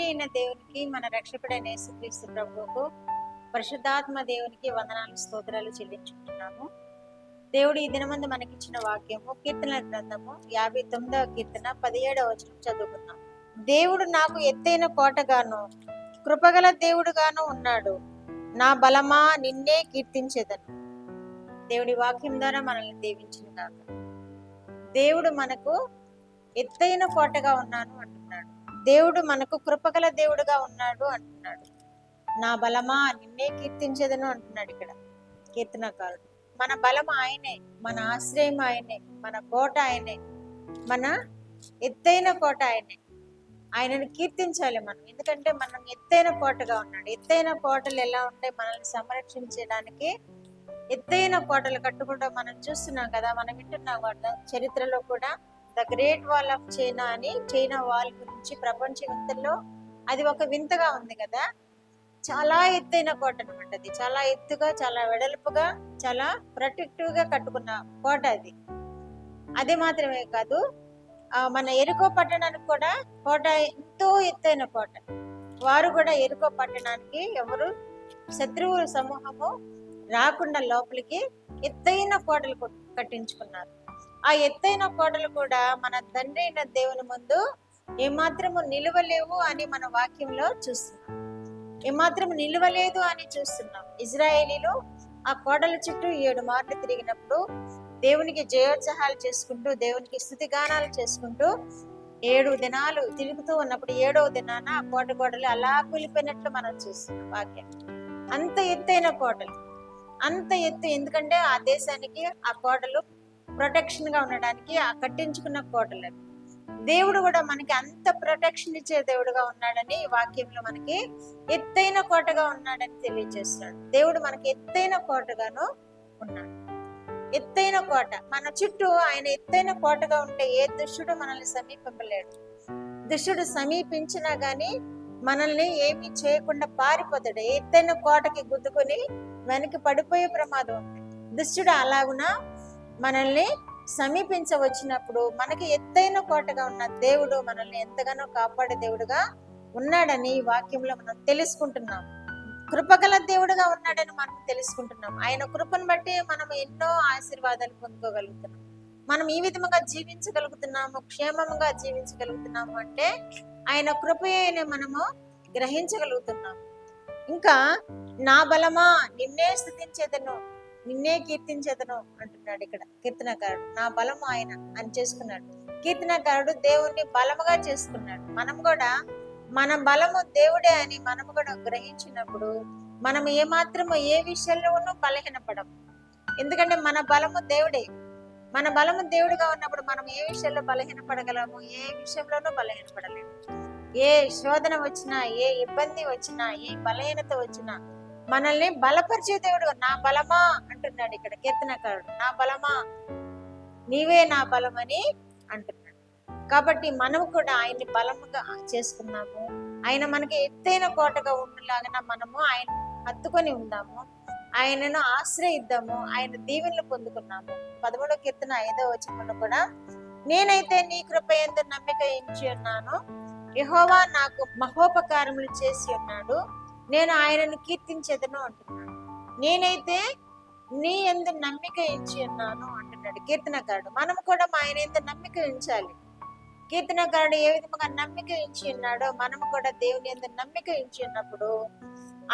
అయిన దేవునికి, మన రక్షకుడైన యేసుక్రీస్తు ప్రభువుకు, పరిశుద్ధాత్మ దేవునికి వందనాలు స్తోత్రాలు చెల్లించుకుంటున్నాము. దేవుడు ఈ దినమందు మనకిచ్చిన వాక్యము కీర్తనల గ్రంథము 59వ కీర్తన 17వ వచనం చదువుకున్నాం. దేవుడు నాకు ఎత్తైన కోటగాను కృపగల దేవుడుగాను ఉన్నాడు. నా బలమా నిన్నే కీర్తించేదను. దేవుడి వాక్యం ద్వారా మనల్ని దీవించిన కాక. దేవుడు మనకు ఎత్తైన కోటగా ఉన్నాను అంటున్నాడు. దేవుడు మనకు కృపగల దేవుడుగా ఉన్నాడు అంటున్నాడు. నా బలమా నిన్నే కీర్తించేదను అంటున్నాడు ఇక్కడ కీర్తనకారుడు. మన బలం ఆయనే, మన ఆశ్రయం ఆయనే, మన కోట ఆయనే, మన ఎత్తైన కోట ఆయనే. ఆయనను కీర్తించాలి మనం, ఎందుకంటే మనం ఎత్తైన కోటగా ఉన్నాడు. ఎత్తైన కోటలు ఎలా ఉంటాయి? మనల్ని సంరక్షించడానికి ఎత్తైన కోటలు కట్టుకుంటూ మనం చూస్తున్నాం కదా, మనం వింటున్నాం కదా. చరిత్రలో కూడా the great wall of China అని, చైనా వాల్ గురించి ప్రపంచ వింతల్లో అది ఒక వింతగా ఉంది కదా. చాలా ఎత్తైన కోట అనమాట. అది చాలా ఎత్తుగా, చాలా వెడల్పుగా, చాలా ప్రొటెక్టివ్ గా కట్టుకున్న కోట అది. అదే మాత్రమే కాదు, మన ఎరుకో పట్టణానికి కూడా కోట ఎంతో ఎత్తైన కోట. వారు కూడా ఎరుకో పట్టణానికి ఎవరు శత్రువుల సమూహము రాకుండా లోపలికి ఎత్తైన కోటలు కట్టించుకున్నారు. ఆ ఎత్తైన కోటలు కూడా మన తండ్రి అయిన దేవుని ముందు ఏమాత్రము నిలవలేవు అని మన వాక్యంలో చూస్తున్నాం. ఏమాత్రం నిలవలేదు అని చూస్తున్నాం. ఇజ్రాయేలీలు ఆ కోటల చుట్టూ 7 మార్లు తిరిగినప్పుడు దేవునికి జయోత్సాహాలు చేసుకుంటూ, దేవునికి స్తుతి గానాలు చేసుకుంటూ 7 దినాలు తిరుగుతూ ఉన్నప్పుడు 7వ దినాన ఆ కోటలు అలా కూలిపోయినట్లు మనం చూస్తున్నాం వాక్యం. అంత ఎత్తైన కోటలు, అంత ఎత్తు. ఎందుకంటే ఆ దేశానికి ఆ కోటలు ప్రొటెక్షన్ గా ఉండడానికి ఆ కట్టించుకున్న కోటలు. దేవుడు కూడా మనకి అంత ప్రొటెక్షన్ ఇచ్చే దేవుడుగా ఉన్నాడని ఈ వాక్యంలో మనకి ఎత్తైన కోటగా ఉన్నాడని తెలియజేస్తున్నాడు. దేవుడు మనకి ఎత్తైన కోటగాను ఉన్నాడు. ఎత్తైన కోట మన చుట్టూ ఆయన ఎత్తైన కోటగా ఉంటే ఏ దుష్టుడు మనల్ని సమీపింపలేడు. దుష్టుడు సమీపించినా గాని మనల్ని ఏమీ చేయకుండా పారిపోతాడు. ఎత్తైన కోటకి గుద్దుకొని వెనక్కి పడిపోయే ప్రమాదం ఉంది. దుష్టుడు అలాగునా మనల్ని సమీపించవచ్చినప్పుడు మనకి ఎత్తైన కోటగా ఉన్న దేవుడు మనల్ని ఎంతగానో కాపాడే దేవుడుగా ఉన్నాడని వాక్యంలో మనం తెలుసుకుంటున్నాం. కృపగల దేవుడుగా ఉన్నాడని మనం తెలుసుకుంటున్నాం. ఆయన కృపను బట్టి మనం ఎన్నో ఆశీర్వాదాలు పొందుకోగలుగుతున్నాం. మనం ఈ విధముగా జీవించగలుగుతున్నాము, క్షేమంగా జీవించగలుగుతున్నాము అంటే ఆయన కృపయే మనము గ్రహించగలుగుతున్నాము. ఇంకా నా బలమా నిన్నే స్తుతించేదను, నిన్నే కీర్తించేదను అంటున్నాడు ఇక్కడ కీర్తనకారుడు. నా బలము ఆయన అని చేసుకున్నాడు. కీర్తనకారుడు దేవుణ్ణి బలముగా చేసుకున్నాడు. మనం కూడా మన బలము దేవుడే అని మనము కూడా గ్రహించినప్పుడు మనం ఏమాత్రము ఏ విషయంలోనూ బలహీనపడము. ఎందుకంటే మన బలము దేవుడే. మన బలము దేవుడిగా ఉన్నప్పుడు మనం ఏ విషయంలో బలహీనపడగలము? ఏ విషయంలోనూ బలహీనపడలేము. ఏ శోధన వచ్చినా, ఏ ఇబ్బంది వచ్చినా, ఏ బలహీనత వచ్చినా మనల్ని బలపరిచే దేవుడు. నా బలమా అంటున్నాడు ఇక్కడ కీర్తనకారుడు. నా బలమా, నీవే నా బలమని అంటున్నాడు. కాబట్టి మనం కూడా ఆయన్ని బలముగా చేసుకున్నాము. ఆయన మనకి ఎత్తైన కోటగా ఉండలాగా మనము ఆయన హత్తుకొని ఉందాము, ఆయనను ఆశ్రయిద్దాము, ఆయన దీవెనలు పొందుకున్నాము. 13వ కీర్తన 5వ వచనంలో కూడా నేనైతే నీ కృప యందు నమ్మిక ఉంచి ఉన్నాను, యెహోవా నాకు మహోపకారములు చేసి ఉన్నాడు, నేను ఆయనను కీర్తించేదను అంటున్నాడు. నేనైతే నీ యందు నమ్మిక ఉంచి ఉన్నాను అంటున్నాడు కీర్తనకారుడు. మనం కూడా ఆయన యందు నమ్మిక ఉంచాలి. కీర్తనకారుడు ఏ విధంగా నమ్మిక ఉంచి ఉన్నాడో మనం కూడా దేవుని యందు నమ్మిక ఉంచి ఉన్నప్పుడు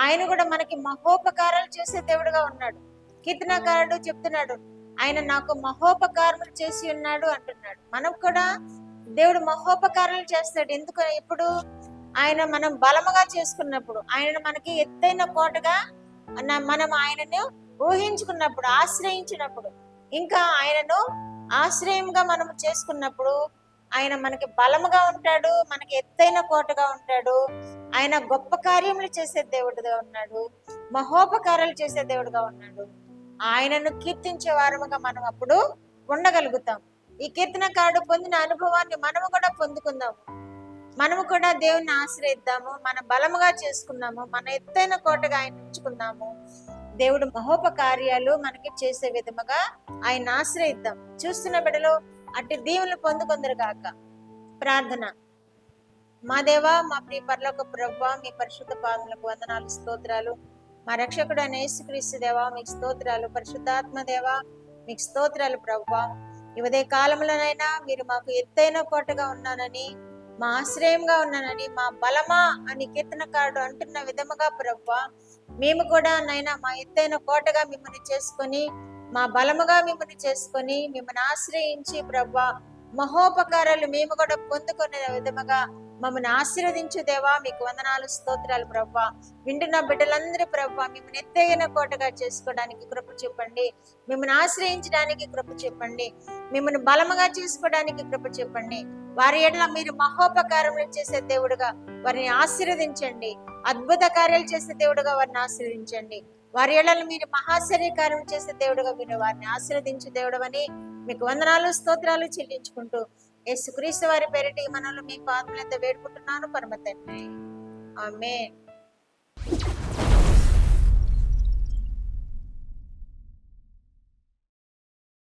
ఆయన కూడా మనకి మహోపకారాలు చేసే దేవుడుగా ఉన్నాడు. కీర్తనకారుడు చెప్తున్నాడు, ఆయన నాకు మహోపకారములు చేసి ఉన్నాడు అంటున్నాడు. మనం కూడా దేవుడు మహోపకారాలు చేస్తాడు. ఎందుకు? ఇప్పుడు ఆయన మనం బలముగా చేసుకున్నప్పుడు, ఆయన మనకి ఎత్తైన కోటగా మనం ఆయనను ఊహించుకున్నప్పుడు, ఆశ్రయించినప్పుడు, ఇంకా ఆయనను ఆశ్రయంగా మనం చేసుకున్నప్పుడు ఆయన మనకి బలముగా ఉంటాడు, మనకి ఎత్తైన కోటగా ఉంటాడు. ఆయన గొప్ప కార్యములు చేసే దేవుడుగా ఉన్నాడు, మహోపకారాలు చేసే దేవుడుగా ఉన్నాడు. ఆయనను కీర్తించే వారముగా మనం అప్పుడు ఉండగలుగుతాం. ఈ కీర్తనకారుడు పొందిన అనుభవాన్ని మనము కూడా పొందుకుందాము. మనము కూడా దేవుణ్ణి ఆశ్రయిద్దాము, మన బలముగా చేసుకున్నాము, మన ఎత్తైన కోటగా ఆయన ఉంచుకుందాము. దేవుడు మహోపకార్యాలు మనకి చేసే విధముగా ఆయన ఆశ్రయిద్దాం. చూస్తున్న బిడ్డలో అట్టి దీవులు పొందుకొందరు గాక. ప్రార్థన. మా దేవా, మా ప్రియ పరలోక ప్రభువా, మీ పరిశుద్ధ పాదములకు వందనాలు, స్తోత్రాలు. మా రక్షకుడు అయిన యేసుక్రీస్తు దేవా, మీకు స్తోత్రాలు. పరిశుద్ధాత్మ దేవా, మీకు స్తోత్రాలు ప్రభువా. ఈ ఉదయ కాలంలోనైనా మీరు మాకు ఎత్తైన కోటగా ఉన్నానని, మా ఆశ్రయంగా ఉన్నానని, మా బలమా అని కీర్తనకారుడు అంటున్న విధముగా ప్రభువా, మేము కూడా నైనా మా ఎత్తైన కోటగా మిమ్మల్ని చేసుకొని, మా బలముగా మిమ్మల్ని చేసుకొని, మిమ్మల్ని ఆశ్రయించి ప్రభువా, మహోపకారాలు మేము కూడా పొందుకునే విధముగా మమ్మల్ని ఆశీర్వదించు దేవా, మీకు వందనాలు, స్తోత్రాలు ప్రభువా. వింటున్న బిడ్డలందరూ ప్రభువా, మిమ్మల్ని ఎత్తైన కోటగా చేసుకోవడానికి కృప చెప్పండి. మిమ్మల్ని ఆశ్రయించడానికి కృప చెప్పండి. మిమ్మల్ని బలముగా చేసుకోవడానికి కృప చెప్పండి. వారి ఎడల మీరు మహోపకారములు చేసే దేవుడుగా వారిని ఆశీర్వదించండి. అద్భుత కార్యాలు చేసే దేవుడుగా వారిని ఆశీర్వదించండి. వారి ఎడల మీరు మహాశ్చర్యకార్యం చేసే దేవుడుగా మీరు వారిని ఆశీర్వదించు దేవుడవని మీకు వందనాలు, స్తోత్రాలు చెల్లించుకుంటూ యేసుక్రీస్తు వారి పేరిట మనల్ని మీ పాదములెత్త వేడుకుంటున్నాను పరమ తండ్రి. ఆమేన్.